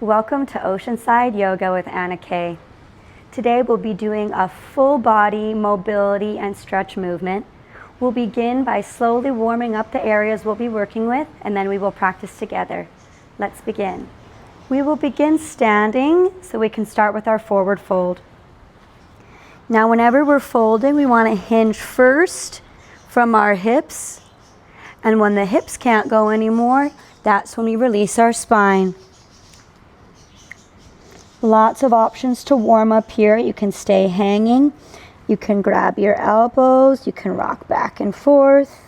Welcome to Oceanside Yoga with Anna Kay. Today we'll be doing a full body mobility and stretch movement. We'll begin by slowly warming up the areas we'll be working with, and then we will practice together. Let's begin. We will begin standing so we can start with our forward fold. Now whenever we're folding, we want to hinge first from our hips, and when the hips can't go anymore, that's when we release our spine. Lots of options to warm up here. You can stay hanging, you can grab your elbows, you can rock back and forth.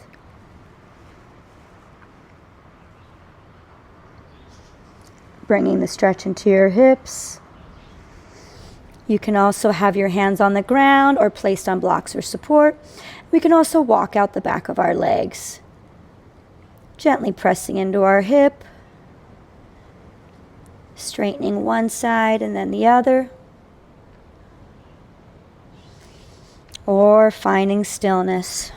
Bringing the stretch into your hips. You can also have your hands on the ground or placed on blocks or support. We can also walk out the back of our legs, gently pressing into our hip, straightening one side and then the other, or finding stillness.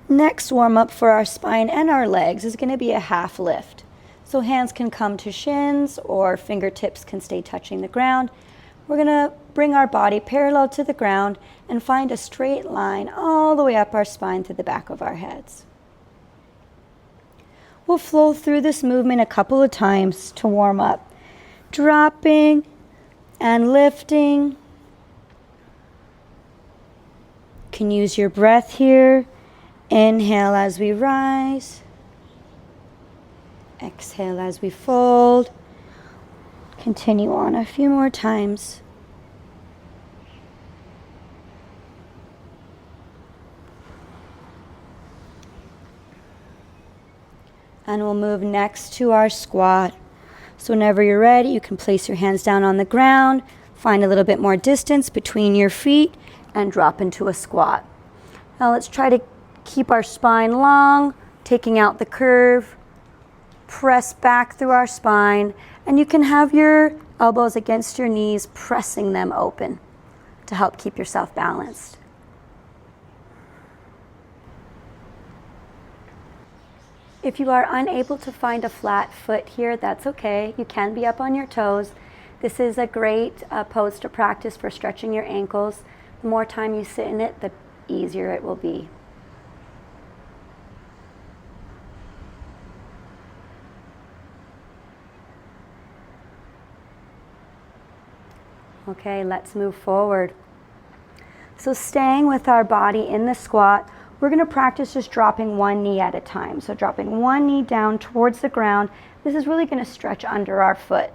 Next warm up for our spine and our legs is going to be a half lift. So hands can come to shins or fingertips can stay touching the ground. We're going to bring our body parallel to the ground and find a straight line all the way up our spine to the back of our heads. We'll flow through this movement a couple of times to warm up, dropping and lifting. You can use your breath here. Inhale as we rise. Exhale as we fold. Continue on a few more times. And we'll move next to our squat. So whenever you're ready, you can place your hands down on the ground, find a little bit more distance between your feet, and drop into a squat. Now let's try to keep our spine long, taking out the curve. Press back through our spine, and you can have your elbows against your knees, pressing them open to help keep yourself balanced. If you are unable to find a flat foot here, that's okay. You can be up on your toes. This is a great pose to practice for stretching your ankles. The more time you sit in it, the easier it will be. Okay, let's move forward. So staying with our body in the squat, we're going to practice just dropping one knee at a time. So dropping one knee down towards the ground. This is really going to stretch under our foot.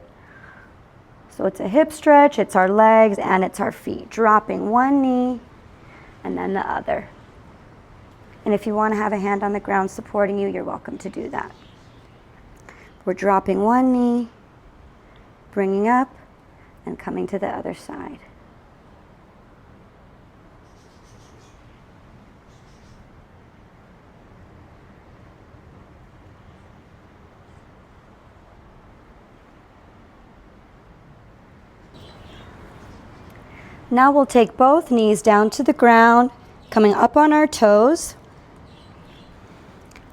So it's a hip stretch, it's our legs, and it's our feet. Dropping one knee and then the other. And if you want to have a hand on the ground supporting you, you're welcome to do that. We're dropping one knee, bringing up, and coming to the other side. Now we'll take both knees down to the ground, coming up on our toes,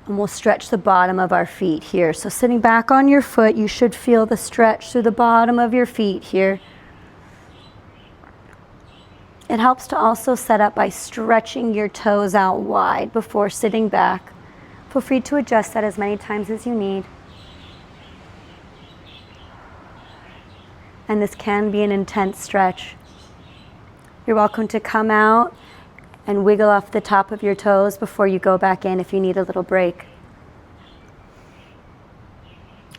and we'll stretch the bottom of our feet here. So sitting back on your foot, you should feel the stretch through the bottom of your feet here. It helps to also set up by stretching your toes out wide before sitting back. Feel free to adjust that as many times as you need. And this can be an intense stretch. You're welcome to come out and wiggle off the top of your toes before you go back in if you need a little break.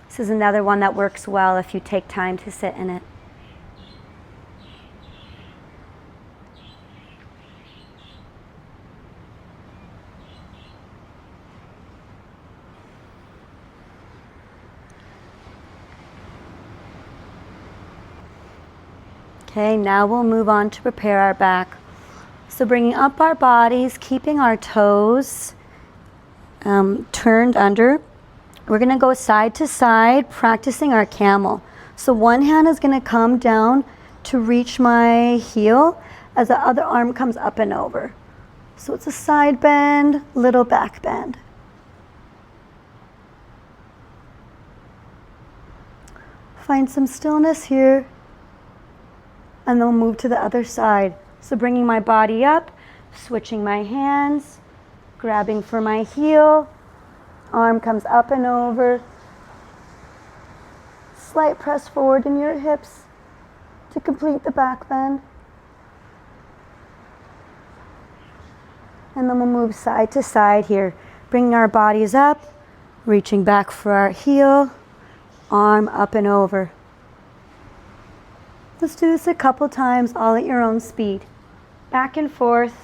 This is another one that works well if you take time to sit in it. Okay, now we'll move on to prepare our back. So bringing up our bodies, keeping our toes turned under. We're going to go side to side, practicing our camel. So one hand is going to come down to reach my heel, as the other arm comes up and over. So it's a side bend, little back bend. Find some stillness here, and then we'll move to the other side. So bringing my body up, switching my hands, grabbing for my heel, arm comes up and over. Slight press forward in your hips to complete the back bend. And then we'll move side to side here, bringing our bodies up, reaching back for our heel, arm up and over. Let's do this a couple times, all at your own speed. Back and forth.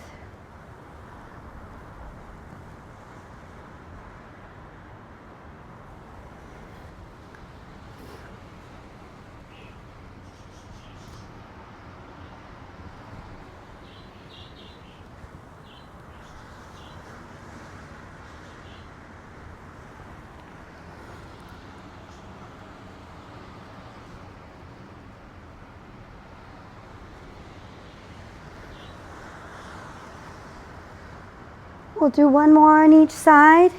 We'll do one more on each side,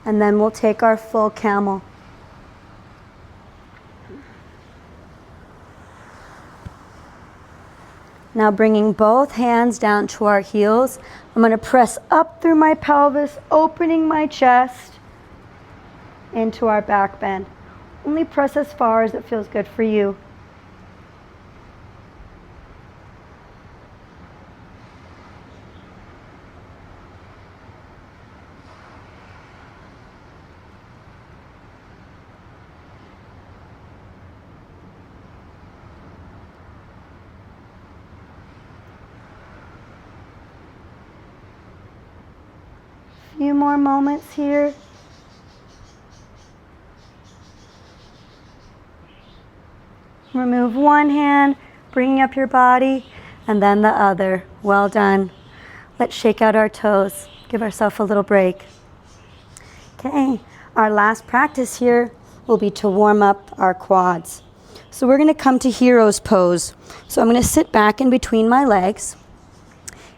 and then we'll take our full camel. Now bringing both hands down to our heels, I'm going to press up through my pelvis, opening my chest into our back bend. Only press as far as it feels good for you. Few more moments here. Remove one hand, bringing up your body, and then the other. Well done. Let's shake out our toes. Give ourselves a little break. Okay, our last practice here will be to warm up our quads. So we're going to come to hero's pose. So I'm going to sit back in between my legs.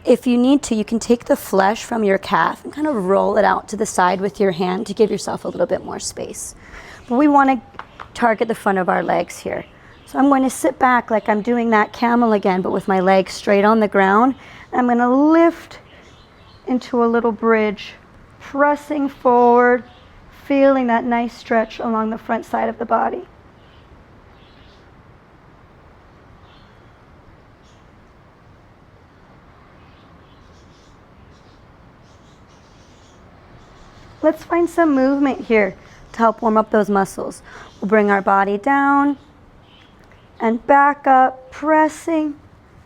If you need to, you can take the flesh from your calf and kind of roll it out to the side with your hand to give yourself a little bit more space. But we want to target the front of our legs here. So I'm going to sit back like I'm doing that camel again, but with my legs straight on the ground. I'm going to lift into a little bridge, pressing forward, feeling that nice stretch along the front side of the body. Let's find some movement here to help warm up those muscles. We'll bring our body down and back up, pressing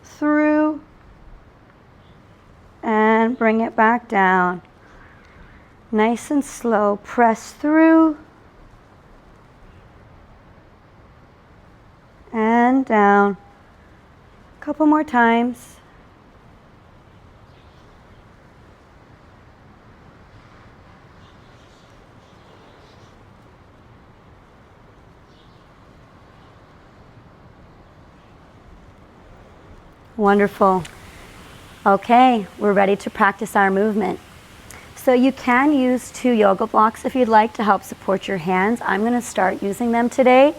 through, and bring it back down. Nice and slow, press through and down. A couple more times. Wonderful. Okay, we're ready to practice our movement. So you can use 2 yoga blocks if you'd like to help support your hands. I'm going to start using them today.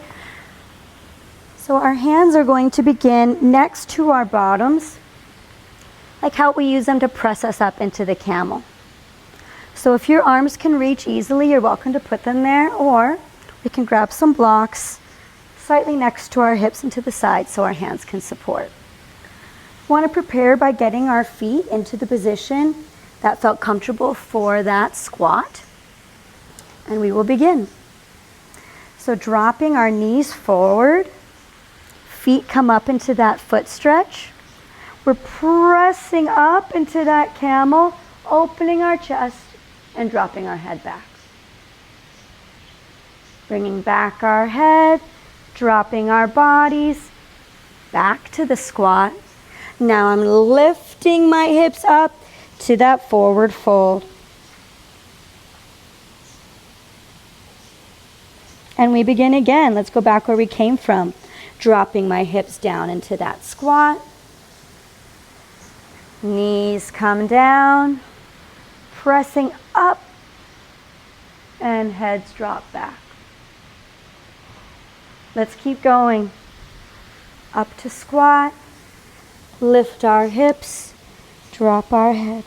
So our hands are going to begin next to our bottoms, like how we use them to press us up into the camel. So if your arms can reach easily, you're welcome to put them there, or we can grab some blocks slightly next to our hips and to the side so our hands can support. We want to prepare by getting our feet into the position that felt comfortable for that squat. And we will begin. So dropping our knees forward, feet come up into that foot stretch. We're pressing up into that camel, opening our chest and dropping our head back. Bringing back our head, dropping our bodies back to the squat. Now I'm lifting my hips up to that forward fold. And we begin again. Let's go back where we came from. Dropping my hips down into that squat. Knees come down, pressing up, and heads drop back. Let's keep going. Up to squat, lift our hips, drop our head.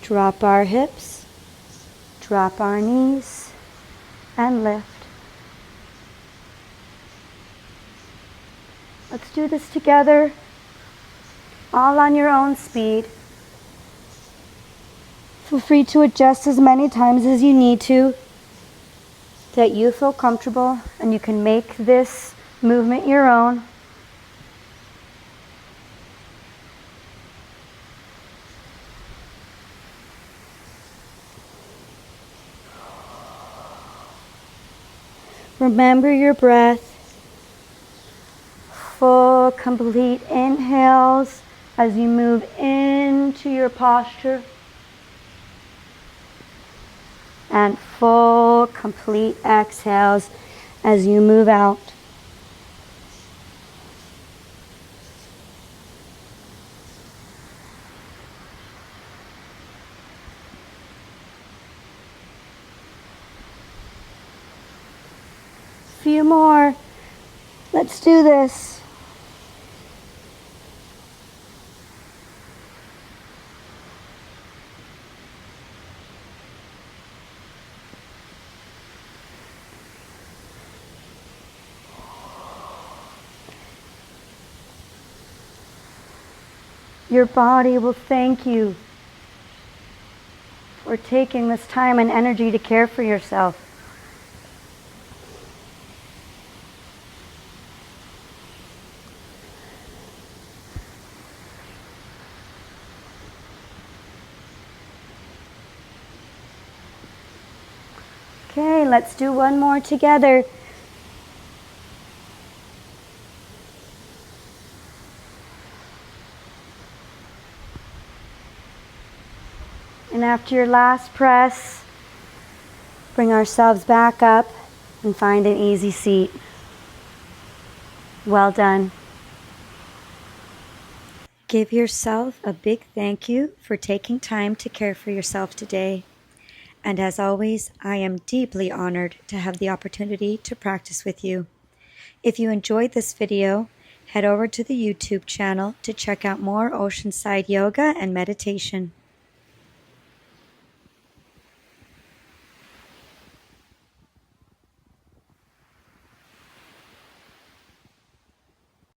Drop our hips, drop our knees, and lift. Let's do this together, all on your own speed. Feel free to adjust as many times as you need to, that you feel comfortable and you can make this movement your own. Remember your breath. Full, complete inhales as you move into your posture. And full, complete exhales as you move out. Few more. Let's do this. Your body will thank you for taking this time and energy to care for yourself. Okay, let's do one more together. And after your last press, bring ourselves back up and find an easy seat. Well done. Give yourself a big thank you for taking time to care for yourself today. And as always, I am deeply honored to have the opportunity to practice with you. If you enjoyed this video, head over to the YouTube channel to check out more Oceanside yoga and meditation.